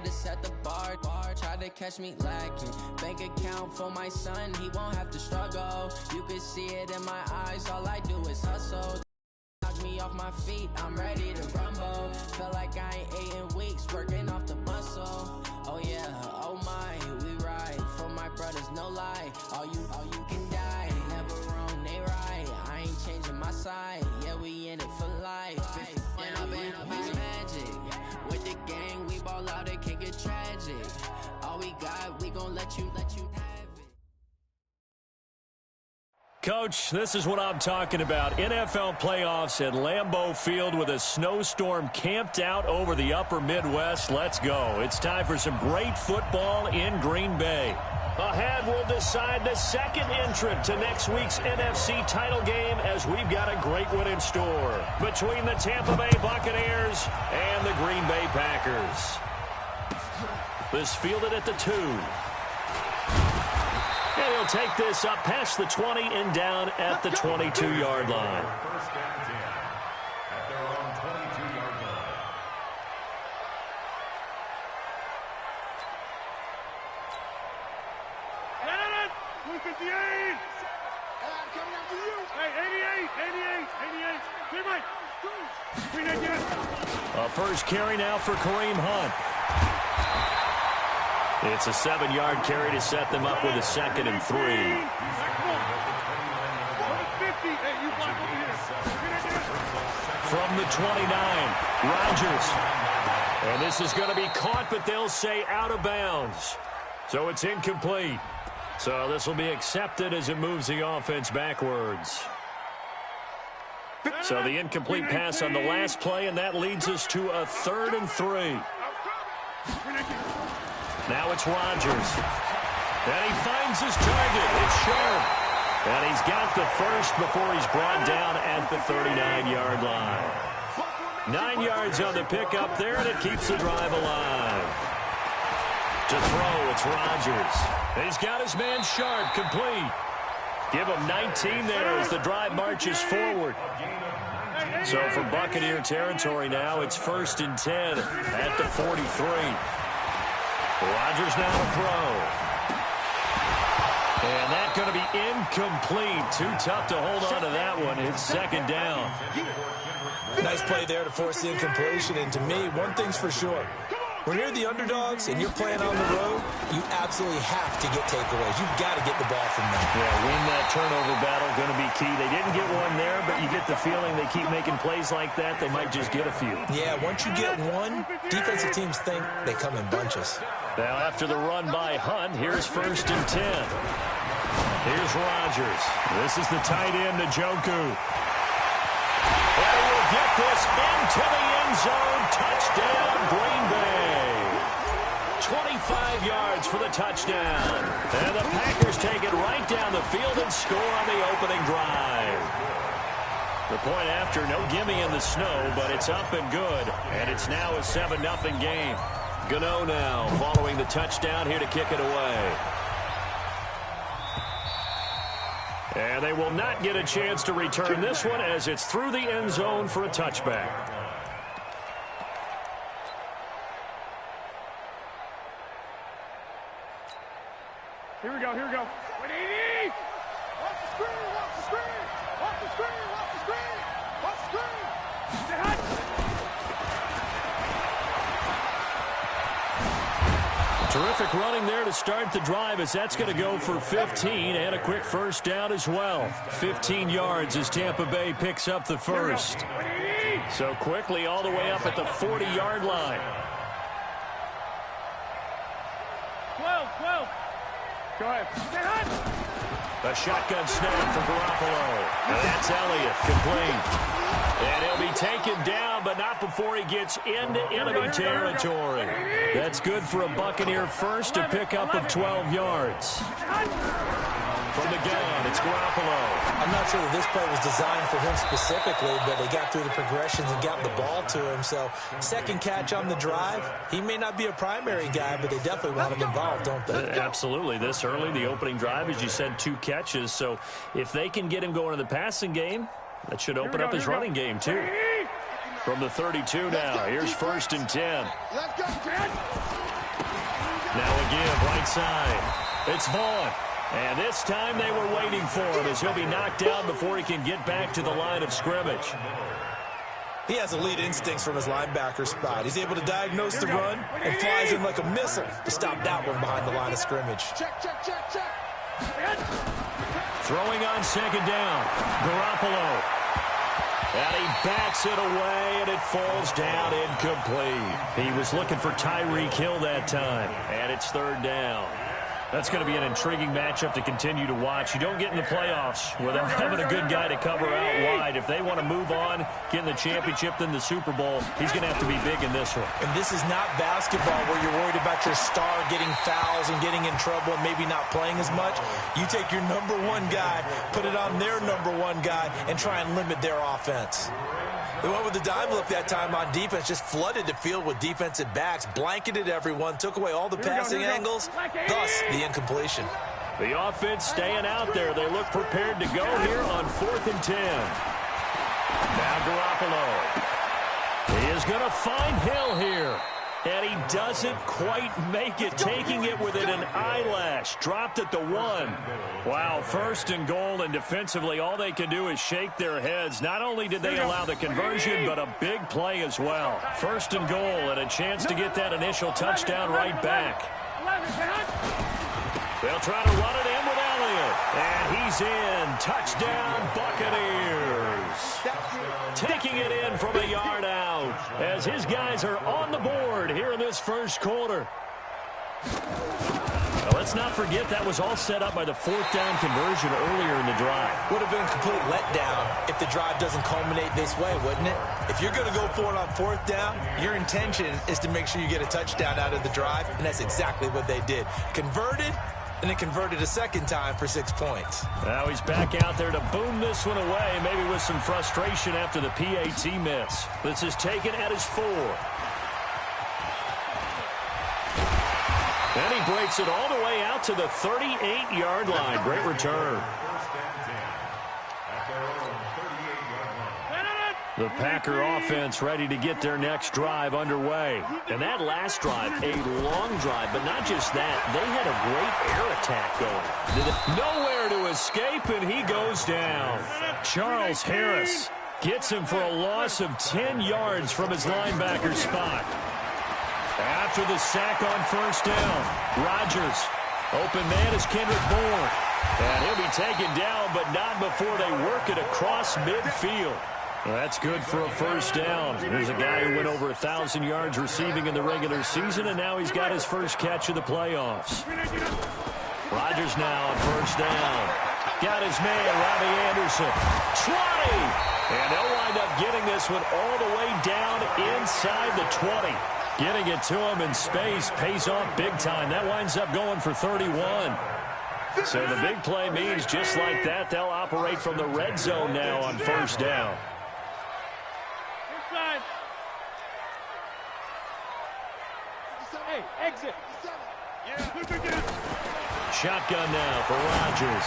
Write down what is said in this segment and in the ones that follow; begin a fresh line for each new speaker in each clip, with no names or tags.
tried to set the bar, tried to catch me lacking. Bank account for my son, he won't have to struggle. You can see it in my eyes, all I do is hustle. Knock me off my feet, I'm ready to rumble. Felt like I ain't ate in weeks, working off the muscle. Oh yeah, oh my, we ride for my brothers, no lie. All you can die, never wrong, they right. I ain't changing my side, yeah, we in it for life. Up in magic, with the gang, we ball out, it can get tragic. All we got, we gon' let you have it.
Coach, this is what I'm talking about. NFL playoffs at Lambeau Field with a snowstorm camped out over the upper Midwest. Let's go. It's time for some great football in Green Bay. Ahead, we'll decide the second entrant to next week's NFC title game as we've got a great one in store between the Tampa Bay Buccaneers and the Green Bay Packers. This fielded at the 2. And he'll take this up past the 20 and down at the 22-yard line.
First down 10 at their own 22-yard line.
A first carry now for Kareem Hunt. It's a 7-yard carry to set them up with a 2nd and 3. From the 29, Rodgers. And this is going to be caught, but they'll say out of bounds. So it's incomplete. So this will be accepted as it moves the offense backwards. So the incomplete pass on the last play, and that leads us to a 3rd and 3. Now it's Rodgers. And he finds his target. It's Sharp. And he's got the first before he's brought down at the 39-yard line. 9 yards on the pickup there, and it keeps the drive alive. To throw, it's Rodgers. And he's got his man Sharp complete. Give him 19 there as the drive marches forward. So for Buccaneer territory now, it's 1st and 10 at the 43. Rodgers now to throw. And that's going to be incomplete. Too tough to hold on to that one. It's 2nd down.
Nice play there to force the incompletion. And to me, one thing's for sure. When you're the underdogs and you're playing on the road, you absolutely have to get takeaways. You've got to get the ball from them.
Yeah, win that turnover battle, going to be key. They didn't get one there, but you get the feeling they keep making plays like that, they might just get a few.
Yeah, once you get one, defensive teams think they come in bunches.
Now after the run by Hunt, here's 1st and 10. Here's Rodgers. This is the tight end, Njoku. And he will get this into the end zone. Touchdown, Green Bay. 25 yards for the touchdown. And the Packers take it right down the field and score on the opening drive. The point after, no gimme in the snow, but it's up and good. And it's now a 7-0 game. Gano now following the touchdown here to kick it away. And they will not get a chance to return this one as it's through the end zone for a touchback.
Here we go, here we go. 180! Watch the screen, watch the screen! Watch the screen, watch the screen! Watch the screen! Stay hot!
Terrific running there to start the drive as that's going to go for 15 and a quick first down as well. 15 yards as Tampa Bay picks up the first. So quickly all the way up at the 40-yard line.
12. Go ahead. Stay hot!
A shotgun snap for Garoppolo. And that's Elliott, complete. And he'll be taken down, but not before he gets into enemy territory. That's good for a Buccaneer first, a pickup of 12 yards. From the gun, it's Garoppolo.
I'm not sure that this play was designed for him specifically, but they got through the progressions and got the ball to him. So, second catch on the drive. He may not be a primary guy, but they definitely want him involved, don't they?
Absolutely. This early, the opening drive, as you said, 2 catches. So, if they can get him going in the passing game, that should open up his running game, too. From the 32 now, here's 1st and 10.
Let's go, Ted!
give right side. It's Vaughn. And this time they were waiting for him as he'll be knocked down before he can get back to the line of scrimmage.
He has elite instincts from his linebacker spot. He's able to diagnose the run and flies in like a missile to stop that one behind the line of scrimmage.
Throwing on second down, Garoppolo. And he bats it away, and it falls down incomplete. He was looking for Tyreek Hill that time, and it's third down. That's going to be an intriguing matchup to continue to watch. You don't get in the playoffs without having a good guy to cover out wide. If they want to move on, get in the championship, then the Super Bowl, he's going to have to be big in this one.
And this is not basketball where you're worried about your star getting fouls and getting in trouble and maybe not playing as much. You take your number one guy, put it on their number one guy, and try and limit their offense. They went with the dime look that time on defense, just flooded the field with defensive backs, blanketed everyone, took away all the passing angles, thus the incompletion.
The offense staying out there. They look prepared to go here on 4th and 10. Now Garoppolo. He is going to find Hill here. And he doesn't quite make it, taking it within an eyelash. Dropped at the 1. Wow, 1st and goal, and defensively all they can do is shake their heads. Not only did they allow the conversion, but a big play as well. 1st and goal, and a chance to get that initial touchdown right back. They'll try to run it in with Elliott. And he's in. Touchdown, Buccaneers. Taking it in from a yard out as his guys are on the board here in this first quarter. Now, let's not forget that was all set up by the 4th down conversion earlier in the drive.
Would have been a complete letdown if the drive doesn't culminate this way, wouldn't it? If you're going to go for it on 4th down, your intention is to make sure you get a touchdown out of the drive, and that's exactly what they did. Converted, and then converted a second time for 6 points.
Now he's back out there to boom this one away, maybe with some frustration after the PAT miss. This is taken at his 4. And he breaks it all the way out to the 38-yard line. Great return. The Packer offense ready to get their next drive underway. And that last drive, a long drive, but not just that. They had a great air attack going. Nowhere to escape, and he goes down. Charles Harris gets him for a loss of 10 yards from his linebacker spot. After the sack on 1st down, Rodgers. Open man is Kendrick Bourne. And he'll be taken down, but not before they work it across midfield. Well, that's good for a 1st down. There's a guy who went over 1,000 yards receiving in the regular season, and now he's got his first catch of the playoffs. Rodgers now on 1st down. Got his man, Robbie Anderson. 20! And they'll wind up getting this one all the way down inside the 20. Getting it to him in space pays off big time. That winds up going for 31. So the big play means just like that, they'll operate from the red zone now on 1st down.
Hey, exit.
Shotgun now for Rodgers.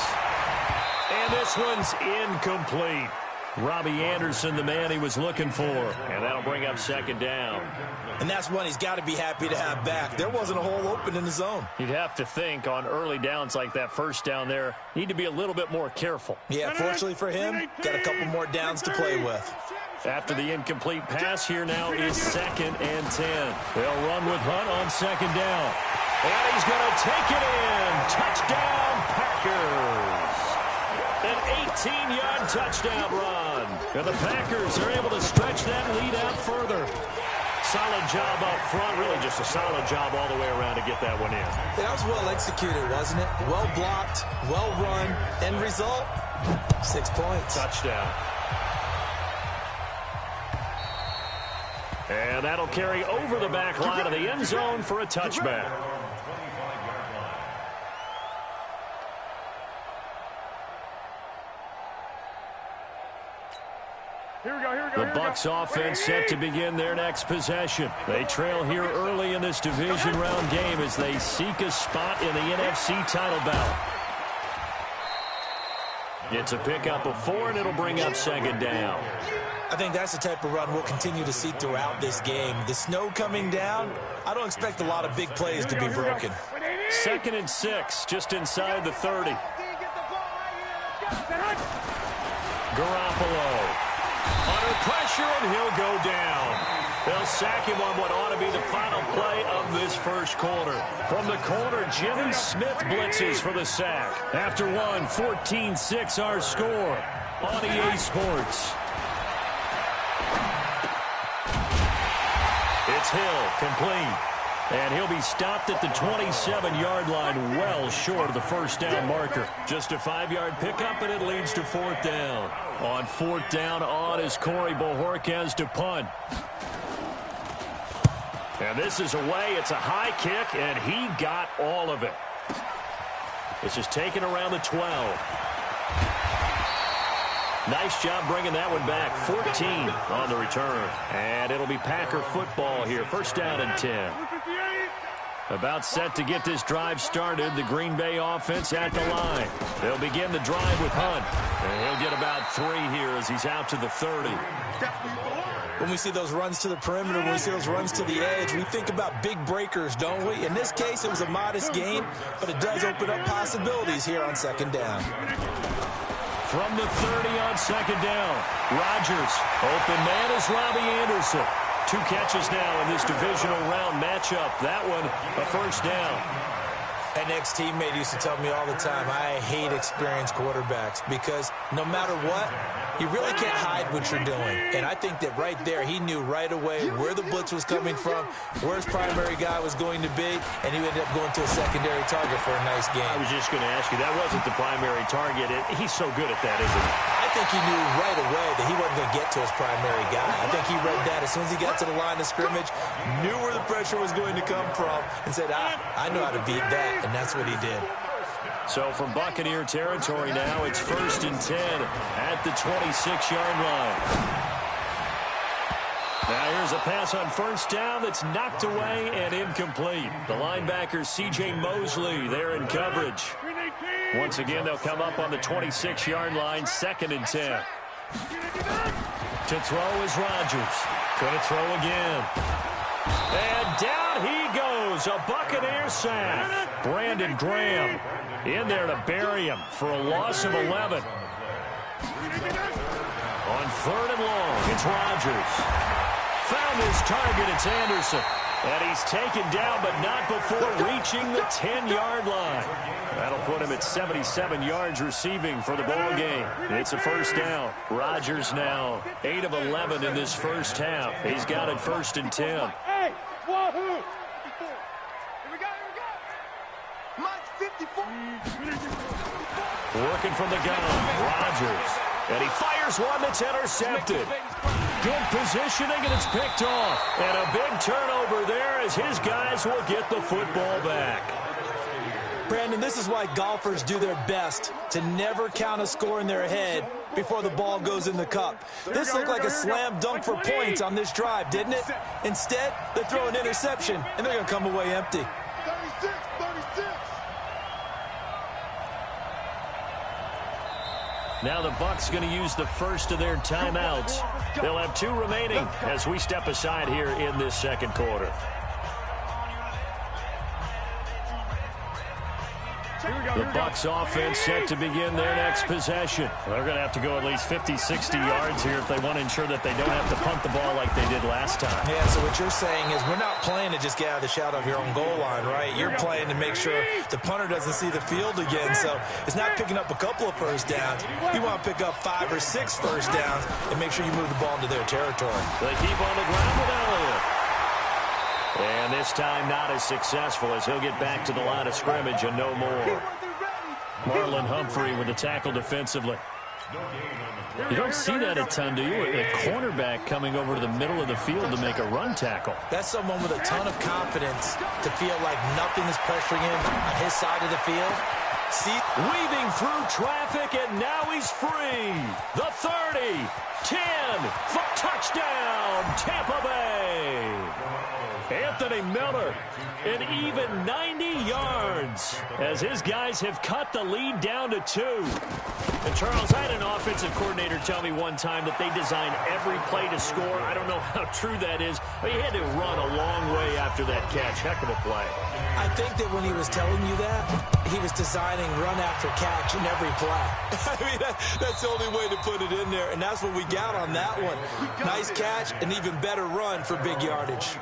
And this one's incomplete. Robbie Anderson, the man he was looking for. And that'll bring up 2nd down.
And that's one he's got to be happy to have back. There wasn't a hole open in the zone.
You'd have to think on early downs like that 1st down there, need to be a little bit more careful.
Yeah, fortunately for him, got a couple more downs to play with.
After the incomplete pass, here now is 2nd and 10. They'll run with Hunt on 2nd down. And he's going to take it in. Touchdown, Packers. An 18-yard touchdown run. And the Packers are able to stretch that lead out further. Solid job up front. Really just a solid job all the way around to get that one in.
That was well executed, wasn't it? Well blocked, well run. End result, 6 points.
Touchdown. And that'll carry over the back line of the end zone for a touchback. The Bucs offense set to begin their next possession. They trail here early in this division round game as they seek a spot in the NFC title battle. It's a pickup of 4, and it'll bring up second down.
I think that's the type of run we'll continue to see throughout this game. The snow coming down, I don't expect a lot of big plays to be broken.
2nd and 6, just inside the 30. Garoppolo under pressure, and he'll go down. They'll sack him on what ought to be the final play of this first quarter. From the corner, Jimmy Smith blitzes for the sack. After one, 14-6 our score on EA Sports. It's Hill, complete. And he'll be stopped at the 27-yard line, well short of the first down marker. Just a 5-yard pickup, and it leads to 4th down. On 4th down, on is Corey Bojorquez to punt. And this is away. It's a high kick, and he got all of it. This is taken around the 12. Nice job bringing that one back. 14 on the return. And it'll be Packer football here. First down and 10. About set to get this drive started. The Green Bay offense at the line. They'll begin the drive with Hunt. And he'll get about 3 here as he's out to the 30.
When we see those runs to the perimeter, when we see those runs to the edge, we think about big breakers, don't we? In this case, it was a modest gain, but it does open up possibilities here on second down.
From the 30 on second down, Rodgers. Open man is Robbie Anderson. 2 catches now in this divisional round matchup. That one, a first down.
An ex-teammate used to tell me all the time, I hate experienced quarterbacks because no matter what, you really can't hide what you're doing. And I think that right there, he knew right away where the blitz was coming from, where his primary guy was going to be, and he ended up going to a secondary target for a nice game.
I was just going to ask you, that wasn't the primary target. He's so good at that, isn't he?
I think he knew right away that he wasn't going to get to his primary guy. I think he read that as soon as he got to the line of scrimmage, knew where the pressure was going to come from, and said, I know how to beat that, and that's what he did.
So from Buccaneer territory now, it's 1st and 10 at the 26-yard line. Now here's a pass on first down that's knocked away and incomplete. The linebacker C.J. Mosley there in coverage. Once again, they'll come up on the 26-yard line, 2nd and 10. To throw is Rodgers. Going to throw again. And down he goes. A Buccaneer sack. Brandon Graham in there to bury him for a loss of 11. On 3rd and long, it's Rodgers. Found his target, it's Anderson. And he's taken down, but not before reaching the 10-yard line. That'll put him at 77 yards receiving for the ball game. It's a first down. Rodgers now 8 of 11 in this first half. He's got it 1st and 10.
Hey, wahoo! Here we go. Mike's 54.
Working from the gun, Rodgers. And he fires one that's intercepted. Good positioning, and it's picked off. And a big turnover there as his guys will get the football back.
Brandon, this is why golfers do their best to never count a score in their head before the ball goes in the cup. This looked like a slam dunk for points on this drive, didn't it? Instead, they throw an interception, and they're going to come away empty.
36.
Now the Bucs going to use the first of their timeouts. They'll have 2 remaining as we step aside here in this second quarter. The Bucs offense set to begin their next possession. They're going to have to go at least 50, 60 yards here if they want to ensure that they don't have to punt the ball like they did last time.
Yeah, so what you're saying is we're not playing to just get out of the shadow of your own goal line, right? You're playing to make sure the punter doesn't see the field again. So it's not picking up a couple of first downs. You want to pick up 5 or 6 first downs and make sure you move the ball into their territory.
They keep on the ground with Elliott. And this time not as successful as he'll get back to the line of scrimmage and no more. Marlon Humphrey with the tackle defensively. You don't see that a ton, do you? A cornerback coming over to the middle of the field to make a run tackle.
That's someone with a ton of confidence to feel like nothing is pressuring him on his side of the field. See,
weaving through traffic, and now he's free. The 30, 10, for touchdown, Tampa Bay. Anthony Miller, an even 90 yards as his guys have cut the lead down to 2. And, Charles, I had an offensive coordinator tell me one time that they design every play to score. I don't know how true that is, but he had to run a long way after that catch. Heck of a play.
I think that when he was telling you that, he was designing run after catch in every play. I mean, that's the only way to put it in there, and that's what we got on that one. Nice catch, an even better run for big yardage.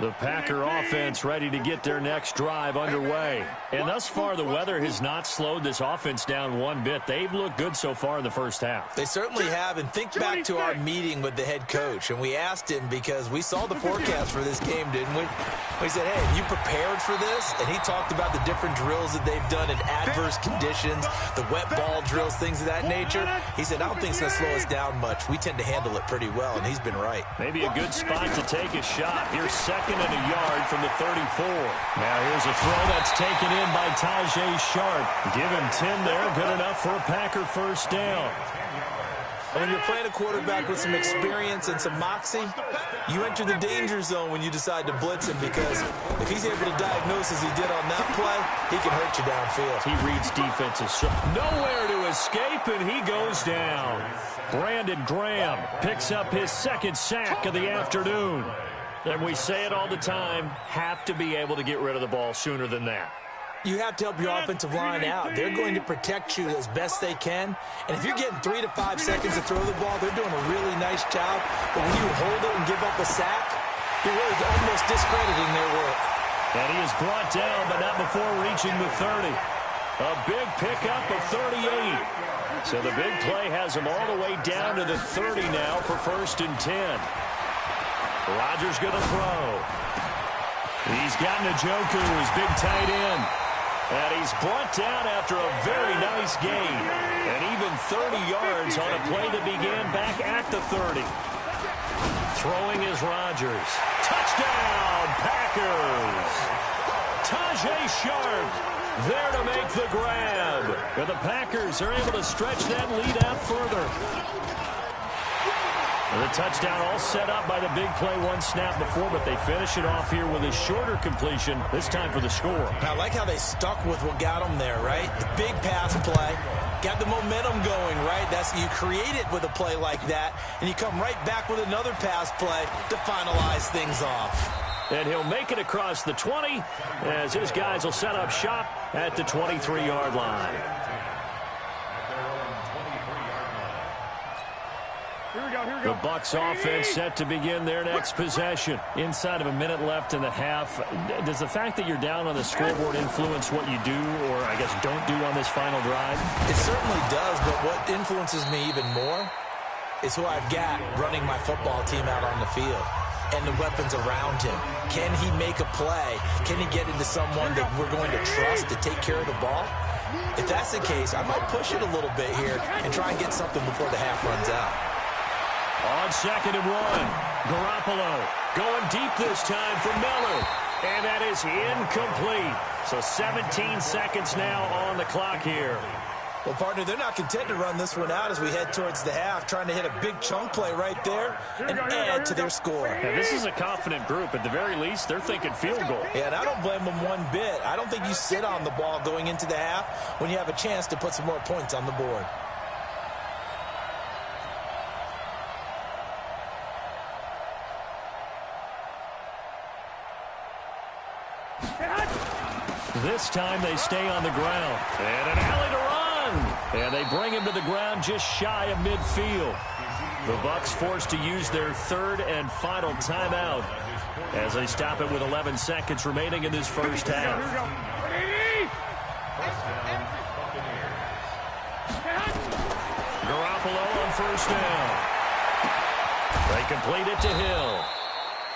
The Packer offense ready to get their next drive underway. And thus far, the weather has not slowed this offense down one bit. They've looked good so far in the first half.
They certainly have. And think back to our meeting with the head coach. And we asked him because we saw the forecast for this game, didn't we? We said, hey, have you prepared for this? And he talked about the different drills that they've done in adverse conditions, the wet ball drills, things of that nature. He said, I don't think it's going to slow us down much. We tend to handle it pretty well, and he's been right.
Maybe a good spot to take a shot. Here's second and a yard from the 34. Now here's a throw that's taken in by Tajay Sharp. Give him 10 there. Good enough for a Packer first down.
When you're playing a quarterback with some experience and some moxie, you enter the danger zone when you decide to blitz him, because if he's able to diagnose as he did on that play, he can hurt you downfield.
He reads defenses. Nowhere to escape, and he goes down. Brandon Graham picks up his second sack of the afternoon. And we say it all the time, have to be able to get rid of the ball sooner than that.
You have to help your offensive line out. They're going to protect you as best they can. And if you're getting 3 to 5 seconds to throw the ball, they're doing a really nice job. But when you hold it and give up a sack, you're really almost discrediting their work.
And he is brought down, but not before reaching the 30. A big pickup of 38. So the big play has him all the way down to the 30 now for 1st and 10. Rodgers going to throw. He's got Njoku, his big tight end. And he's brought down after a very nice gain. And even 30 yards on a play that began back at the 30. Throwing is Rodgers. Touchdown, Packers! Tajay Sharp there to make the grab. And the Packers are able to stretch that lead out further. The touchdown all set up by the big play one snap before, but they finish it off here with a shorter completion, this time for the score.
I like how they stuck with what got them there, right? The big pass play, got the momentum going, right? You create it with a play like that, and you come right back with another pass play to finalize things off.
And he'll make it across the 20 as his guys will set up shop at the 23-yard line. The Bucs offense set to begin their next possession. Inside of a minute left in the half. Does the fact that you're down on the scoreboard influence what you do, or I guess don't do on this final drive?
It certainly does, but what influences me even more is who I've got running my football team out on the field and the weapons around him. Can he make a play? Can he get into someone that we're going to trust to take care of the ball? If that's the case, I might push it a little bit here and try and get something before the half runs out.
On 2nd and 1, Garoppolo going deep this time for Miller. And that is incomplete. So 17 seconds now on the clock here.
Well, partner, they're not content to run this one out as we head towards the half, trying to hit a big chunk play right there and add to their score.
Now, this is a confident group. At the very least, they're thinking field goal.
Yeah, and I don't blame them one bit. I don't think you sit on the ball going into the half when you have a chance to put some more points on the board.
This time they stay on the ground. And an alley to run. And they bring him to the ground just shy of midfield. The Bucs forced to use their 3rd and final timeout as they stop it with 11 seconds remaining in this first half. Garoppolo on 1st down. They complete it to Hill.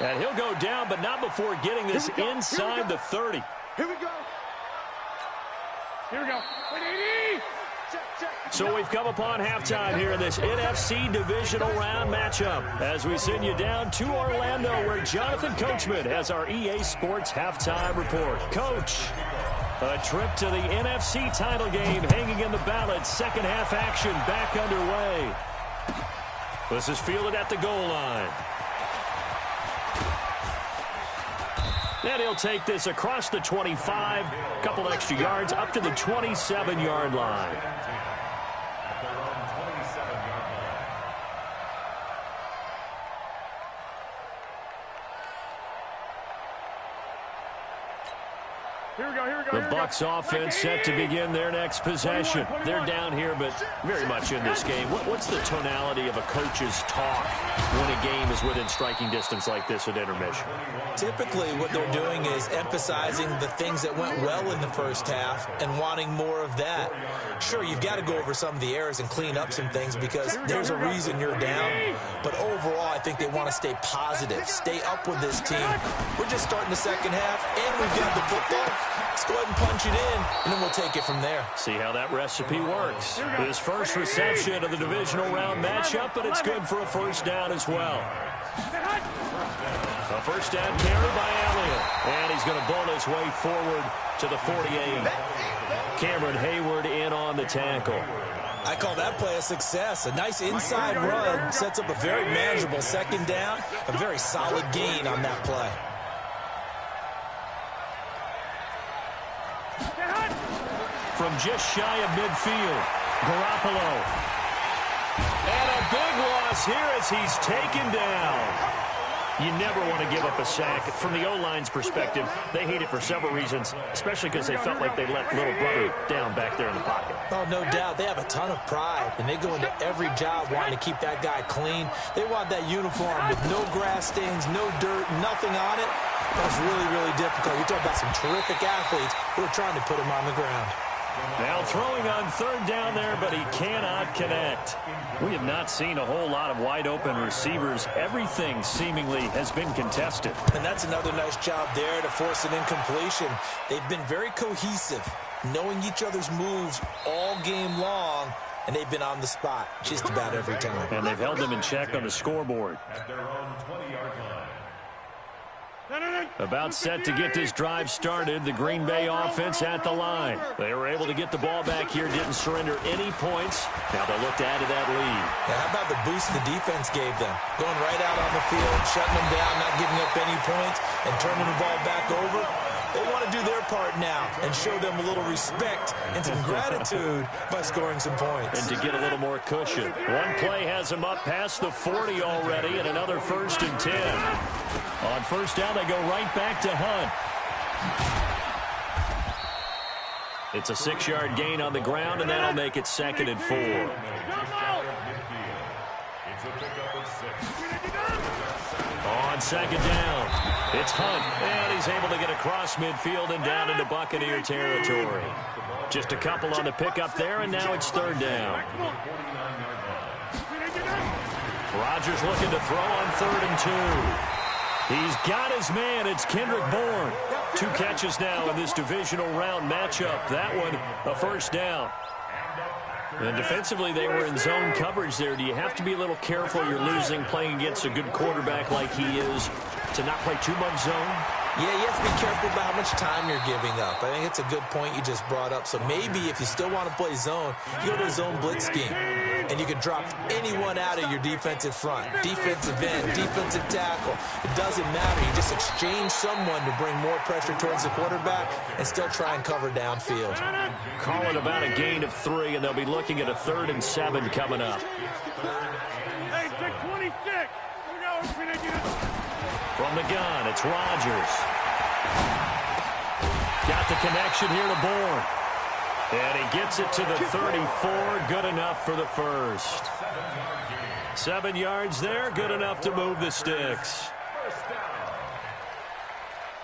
And he'll go down, but not before getting this inside the 30.
Here we go. Here we go.
So we've come upon halftime here in this NFC divisional round matchup as we send you down to Orlando where Jonathan Coachman has our EA Sports halftime report. Coach, a trip to the NFC title game hanging in the balance. Second half action back underway. This is fielded at the goal line. And he'll take this across the 25, a couple extra yards, up to the 27-yard line. The Bucs offense set to begin their next possession. They're down here, but very much in this game. What's the tonality of a coach's talk when a game is within striking distance like this at intermission?
Typically, what they're doing is emphasizing the things that went well in the first half and wanting more of that. Sure, you've got to go over some of the errors and clean up some things because there's a reason you're down. But overall, I think they want to stay positive, stay up with this team. We're just starting the second half, and we've got the football. Let's go ahead and punch it in, and then we'll take it from there.
See how that recipe works. His first reception of the divisional round matchup, but it's good for a first down as well. A first down carry by Elliott, and he's going to bull his way forward to the 48. Cameron Hayward in on the tackle.
I call that play a success. A nice inside run sets up a very manageable second down, a very solid gain on that play.
From just shy of midfield, Garoppolo. And a big loss here as he's taken down. You never want to give up a sack. From the O-line's perspective, they hate it for several reasons, especially because they felt like they let little brother down back there in the pocket.
Oh, no doubt. They have a ton of pride, and they go into every job wanting to keep that guy clean. They want that uniform with no grass stains, no dirt, nothing on it. That's really, really difficult. You're talking about some terrific athletes who are trying to put him on the ground.
Now throwing on third down there, but he cannot connect. We have not seen a whole lot of wide-open receivers. Everything seemingly has been contested.
And that's another nice job there to force an incompletion. They've been very cohesive, knowing each other's moves all game long, and they've been on the spot just about every time.
And they've held them in check on the scoreboard.
At their own 20-yard line.
About set to get this drive started, the Green Bay offense at the line. They were able to get the ball back here, didn't surrender any points. Now they'll look to add to that lead.
Yeah, how about the boost the defense gave them? Going right out on the field, shutting them down, not giving up any points, and turning the ball back over. They want to do their part now and show them a little respect and some gratitude by scoring some points.
And to get a little more cushion. One play has them up past the 40 already, and another 1st and 10. On first down, they go right back to Hunt. It's a 6-yard gain on the ground, and that'll make it 2nd and 4.
It's a pickup of 6.
On 2nd down, it's Hunt, and he's able to get across midfield and down into Buccaneer territory. Just a couple on the pickup there, and now it's 3rd down. Rodgers looking to throw on 3rd and 2. He's got his man. It's Kendrick Bourne. 2 catches now in this divisional round matchup. That one, a first down. And defensively, they were in zone coverage there. Do you have to be a little careful? You're losing, playing against a good quarterback like he is, to not play too much zone?
Yeah, you have to be careful about how much time you're giving up. I think it's a good point you just brought up. So maybe if you still want to play zone, you go to a zone blitz scheme. And you can drop anyone out of your defensive front. Defensive end, defensive tackle. It doesn't matter. You just exchange someone to bring more pressure towards the quarterback and still try and cover downfield.
Call it about a gain of 3, and they'll be looking at a 3rd and 7 coming up.
Hey, 26.
From the gun, it's Rodgers. Got the connection here to Bourne. And he gets it to the 34. Good enough for the first. 7 yards there. Good enough to move the sticks.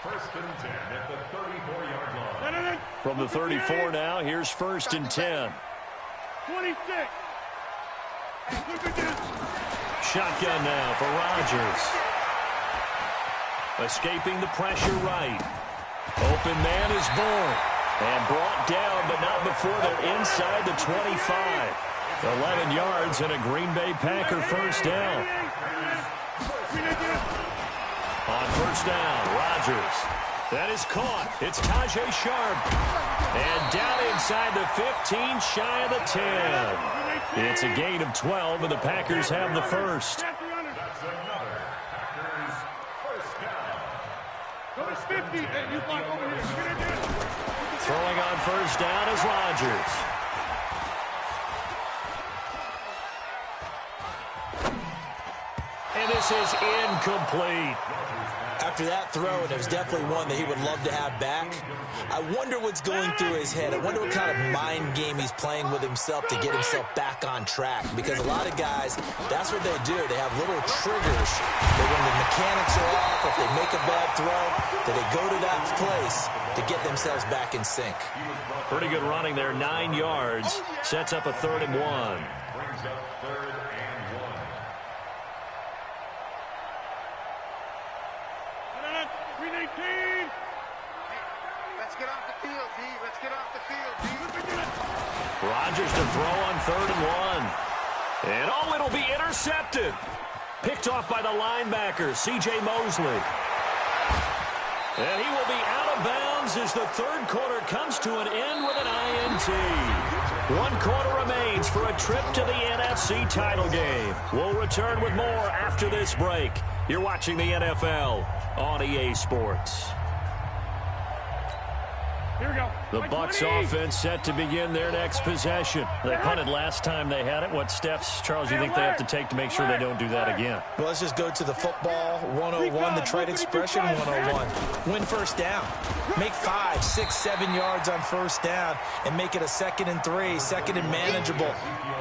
First and 10 at the 34-yard line.
From the 34 now, here's 1st and 10.
26.
Shotgun now for Rodgers. Escaping the pressure right. Open man is Bourne. And brought down, but not before they're inside the 25. 11 yards and a Green Bay Packer first down. On first down, Rodgers. That is caught. It's Tajay Sharp. And down inside the 15, shy of the 10. It's a gain of 12, and the Packers have the first.
That's another Packers first down.
Go to 50. Hey, you block over here. Get in there.
Throwing on first down is Rodgers. And this is incomplete.
After that throw, and it was definitely one that he would love to have back, I wonder what's going through his head. I wonder what kind of mind game he's playing with himself to get himself back on track. Because a lot of guys, that's what they do. They have little triggers that when the mechanics are off, if they make a bad throw, that they go to that place to get themselves back in sync.
Pretty good running there, 9 yards. Sets up a 3rd and 1.
Brings up 3rd and 1.
Let's get off the field, D. Let's get off the field, D.
Rodgers to throw on 3rd and 1. And oh, it'll be intercepted. Picked off by the linebacker, C.J. Mosley. And he will be out of bounds as the 3rd quarter comes to an end with an INT. 1 quarter remains for a trip to the NFC title game. We'll return with more after this break. You're watching the NFL on EA Sports.
Here we go.
The Bucs offense set to begin their next possession. They punted last time they had it. What steps, Charles, do you think they have to take to make sure they don't do that again?
Well, let's just go to the football 101, the trite expression 101. Win first down. Make 5, 6, 7 yards on first down and make it a 2nd and 3, 2nd and manageable.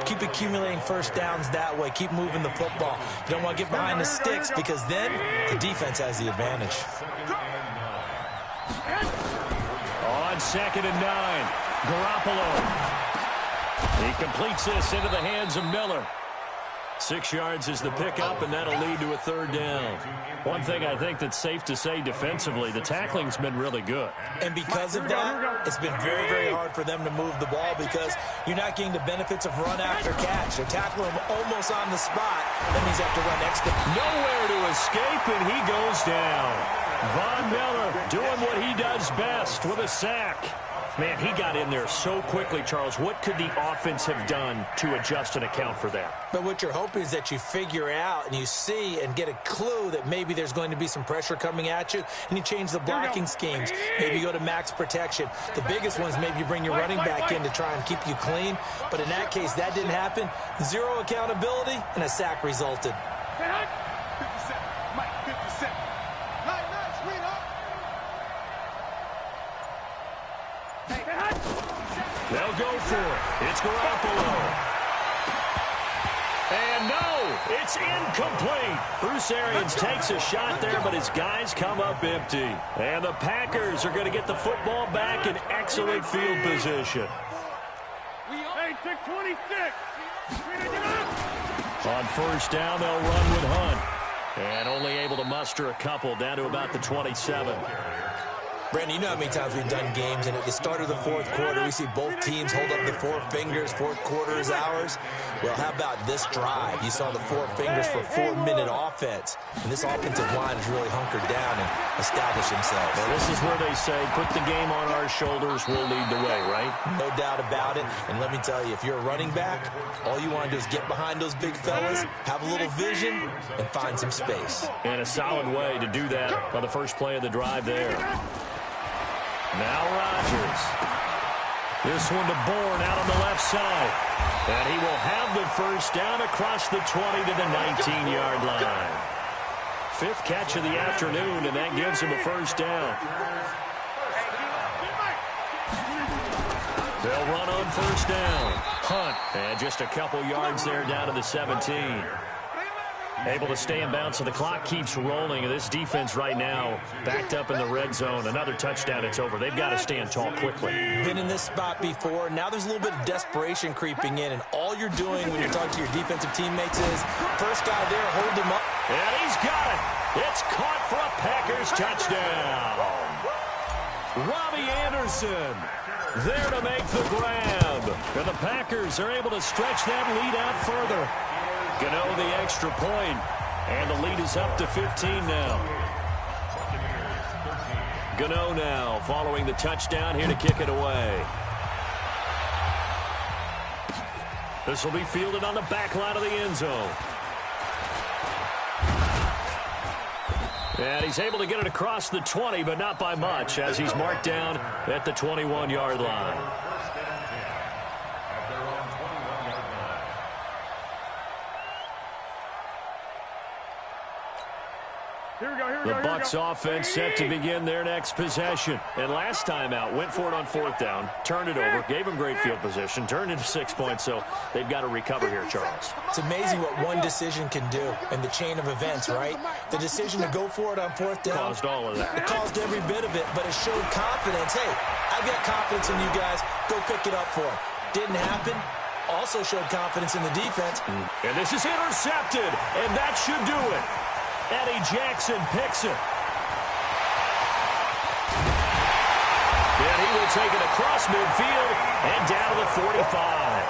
Keep accumulating first downs that way. Keep moving the football. You don't want to get behind the sticks because then the defense has the advantage.
On 2nd and 9, Garoppolo. He completes this into the hands of Miller. 6 yards is the pickup, and that'll lead to a 3rd down. One thing I think that's safe to say defensively, the tackling's been really good.
And because of that, it's been very, very hard for them to move the ball because you're not getting the benefits of run after catch. They're tackling him almost on the spot. That means they have to run extra.
Nowhere to escape, and he goes down. Von Miller doing what he does best with a sack. Man, he got in there so quickly, Charles. What could the offense have done to adjust and account for that?
But what you're hoping is that you figure out and you see and get a clue that maybe there's going to be some pressure coming at you, and you change the blocking schemes. Maybe you go to max protection. The biggest one is maybe you bring your running back in to try and keep you clean. But in that case, that didn't happen. 0 accountability, and a sack resulted.
50 cent. Mike, 50 cent. Nice, sweetheart.
They'll go for it. It's Garoppolo. And no, it's incomplete. Bruce Arians takes a shot there, but his guys come up empty. And the Packers are going to get the football back in excellent field position.
Hey, take 26.
On first down, they'll run with Hunt. And only able to muster a couple down to about the 27.
Brandon, you know how many times we've done games, and at the start of the 4th quarter, we see both teams hold up the 4 fingers. 4th quarter is ours. Well, how about this drive? You saw the 4 fingers for 4-minute offense, and this offensive line has really hunkered down and established themselves.
Well, this is where they say, put the game on our shoulders, we'll lead the way, right?
No doubt about it, and let me tell you, if you're a running back, all you want to do is get behind those big fellas, have a little vision, and find some space.
And a solid way to do that on the first play of the drive there. Now Rodgers. This one to Bourne out on the left side. And he will have the first down across the 20 to the 19-yard line. 5th catch of the afternoon, and that gives him a first down. They'll run on first down. Hunt. And just a couple yards there down to the 17. Able to stay in bounds, so the clock keeps rolling. And this defense right now backed up in the red zone. Another touchdown, it's over. They've got to stand tall quickly.
Been in this spot before. Now there's a little bit of desperation creeping in. And all you're doing when you're talking to your defensive teammates is, first guy there, hold him up.
And he's got it. It's caught for a Packers touchdown. Robbie Anderson there to make the grab. And the Packers are able to stretch that lead out further. Gano the extra point, and the lead is up to 15 now. Gano now following the touchdown here to kick it away. This will be fielded on the back line of the end zone. And he's able to get it across the 20, but not by much, as he's marked down at the 21-yard line. The Bucs offense set to begin their next possession. And last time out, went for it on 4th down, turned it over, gave them great field position, turned into 6 points, so they've got to recover here, Charles.
It's amazing what one decision can do in the chain of events, right? The decision to go for it on 4th down.
Caused all of that.
It caused every bit of it, but it showed confidence. Hey, I've got confidence in you guys. Go pick it up for them. Didn't happen. Also showed confidence in the defense.
And this is intercepted, and that should do it. Eddie Jackson picks it. And he will take it across midfield and down to the 45.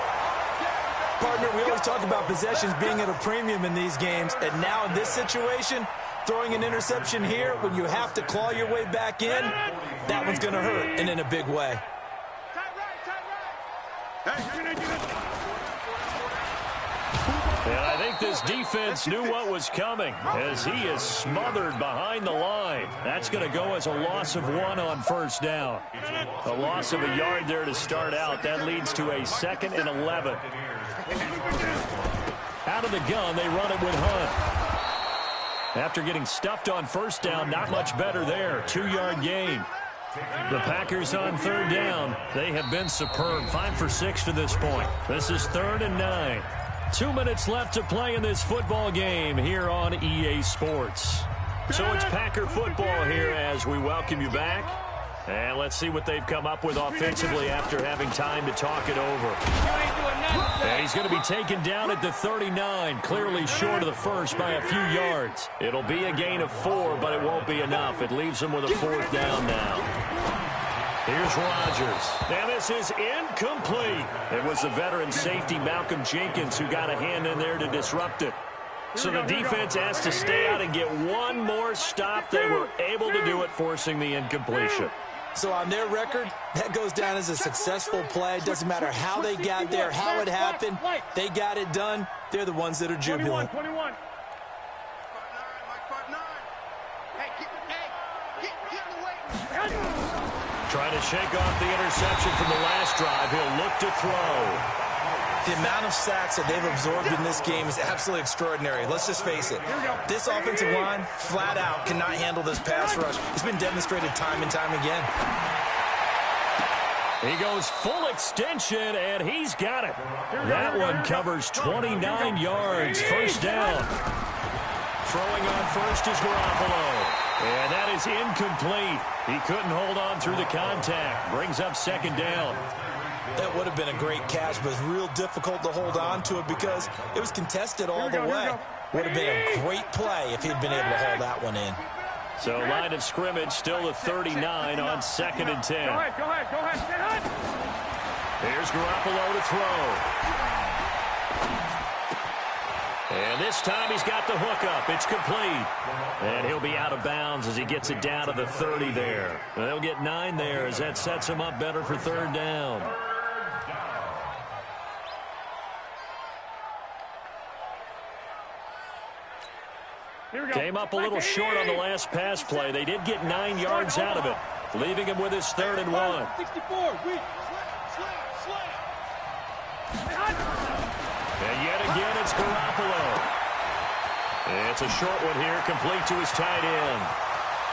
Partner, we always talk about possessions being at a premium in these games, and now in this situation, throwing an interception here when you have to claw your way back in, that one's going to hurt, and in a big way.
And I think this defense knew what was coming as he is smothered behind the line. That's going to go as a loss of 1 on 1st down. A loss of a yard there to start out. That leads to a 2nd and 11. Out of the gun, they run it with Hunt. After getting stuffed on 1st down, not much better there. 2-yard gain. The Packers on 3rd down. They have been superb. 5 for 6 to this point. This is 3rd and 9. 2 minutes left to play in this football game here on EA Sports. So it's Packer football here as we welcome you back. And let's see what they've come up with offensively after having time to talk it over. And he's going to be taken down at the 39, clearly short of the first by a few yards. It'll be a gain of 4, but it won't be enough. It leaves him with a 4th down now. Here's Rodgers. And this is incomplete. It was the veteran safety Malcolm Jenkins who got a hand in there to disrupt it. So the defense has to stay out and get one more stop. They were able to do it, forcing the incompletion.
So on their record, that goes down as a successful play. Doesn't matter how they got there, how it happened. They got it done. They're the ones that are jubilant.
21.
Trying to shake off the interception from the last drive. He'll look to throw.
The amount of sacks that they've absorbed in this game is absolutely extraordinary. Let's just face it. This offensive line, flat out, cannot handle this pass rush. It's been demonstrated time and time again.
He goes full extension, and he's got it. That one covers 29 yards. 1st down. Throwing on first is Garoppolo. And that is incomplete. He couldn't hold on through the contact. Brings up 2nd down.
That would have been a great catch, but it's real difficult to hold on to it because it was contested all the way. Would have been a great play if he'd been able to hold that one in.
So line of scrimmage still at 39 on 2nd and 10.
Go ahead.
Here's Garoppolo to throw. And this time he's got the hook up. It's complete. And he'll be out of bounds as he gets it down to the 30 there. They'll get 9 there as that sets him up better for 3rd down. Came up a little short on the last pass play. They did get 9 yards out of it, leaving him with his 3rd and 1.
64.
And yet again, it's Garoppolo. It's a short one here, complete to his tight end.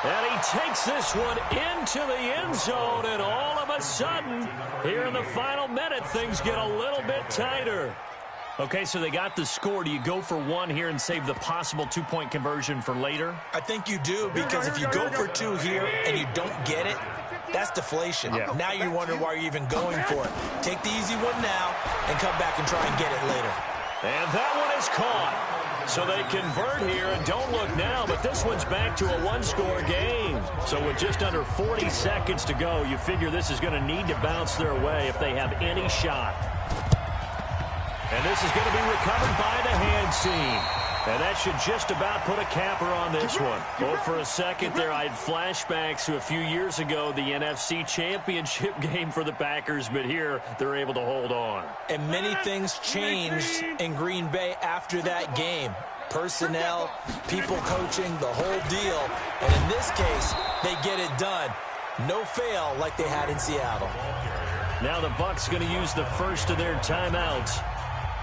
And he takes this one into the end zone, and all of a sudden, here in the final minute, things get a little bit tighter. Okay, so they got the score. Do you go for 1 here and save the possible 2-point conversion for later?
I think you do, because if you go for 2 here and you don't get it, that's deflation.
Yeah.
Now you're wondering why you're even going for it. Take the easy one now and come back and try and get it later.
And that one is caught. So they convert here, and don't look now, but this one's back to a 1-score game. So with just under 40 seconds to go, you figure this is going to need to bounce their way if they have any shot. And this is going to be recovered by the hands team. And that should just about put a capper on this one. Oh, for a second there, I had flashbacks to a few years ago, the NFC Championship game for the Packers, but here they're able to hold on.
And many things changed in Green Bay after that game. Personnel, people coaching, the whole deal. And in this case, they get it done. No fail like they had in Seattle.
Now the Bucs going to use the first of their timeouts,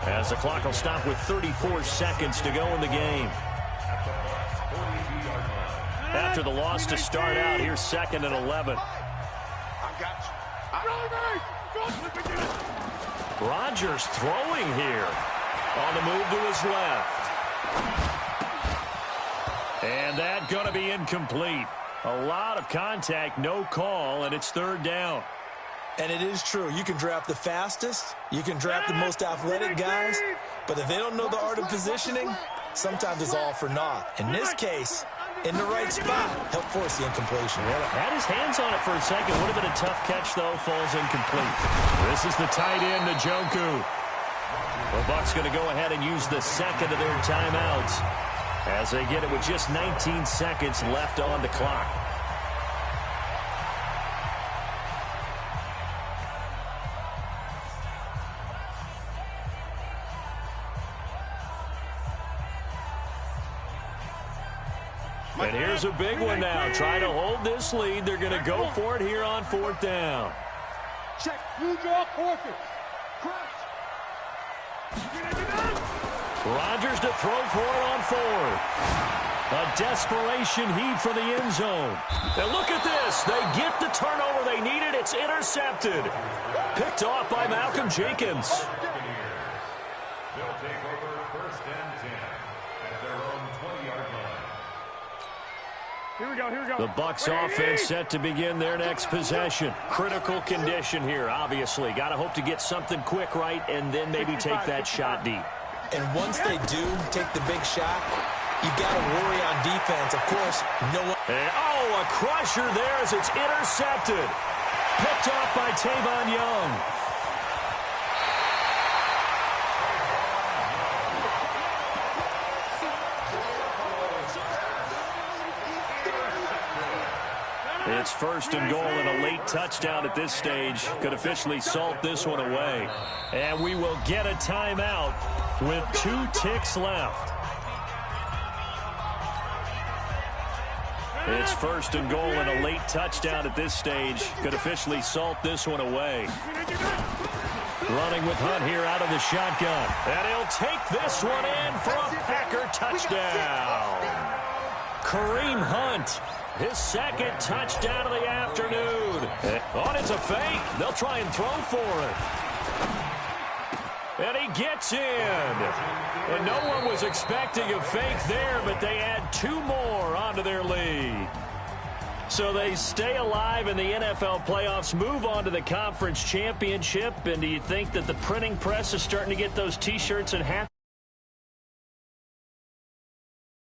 as the clock will stop with 34 seconds to go in the game. After the loss to start out, here's 2nd and 11. Rodgers throwing here. On the move to his left. And that going to be incomplete. A lot of contact, no call, and it's 3rd down.
And it is true. You can draft the fastest. You can draft the most athletic guys. But if they don't know the art of positioning, sometimes it's all for naught. In this case, in the right spot, help force the incompletion.
Well, had his hands on it for a second. Would have been a tough catch, though. Falls incomplete. This is the tight end, Njoku. The Bucs going to go ahead and use the second of their timeouts as they get it with just 19 seconds left on the clock. And here's a big one now. Trying to hold this lead. They're going to go for it here on 4th down.
Check. You draw quarter.
Rodgers to throw for it on 4th. A desperation heave for the end zone. And look at this. They get the turnover they needed. It's intercepted. Picked off by Malcolm Jenkins.
They'll take over 1st and 10 at their own 20-yard line.
Here we go, here we go.
The Bucs offense set to begin their next possession. Critical condition here, obviously. Got to hope to get something quick right and then maybe take that shot deep.
And once they do take the big shot, you've got to worry on defense. Of course, no one...
And, oh, a crusher there as it's intercepted. Picked off by Tavon Young. It's 1st and goal and a late touchdown at this stage. Could officially salt this one away. And we will get a timeout with 2 ticks left. It's 1st and goal and a late touchdown at this stage. Could officially salt this one away. Running with Hunt here out of the shotgun. And he'll take this one in for a Packer touchdown. Kareem Hunt. His 2nd touchdown of the afternoon. Oh, it's a fake. They'll try and throw for it. And he gets in. And no one was expecting a fake there, but they add 2 more onto their lead. So they stay alive in the NFL playoffs, move on to the conference championship. And do you think that the printing press is starting to get those T-shirts and hats?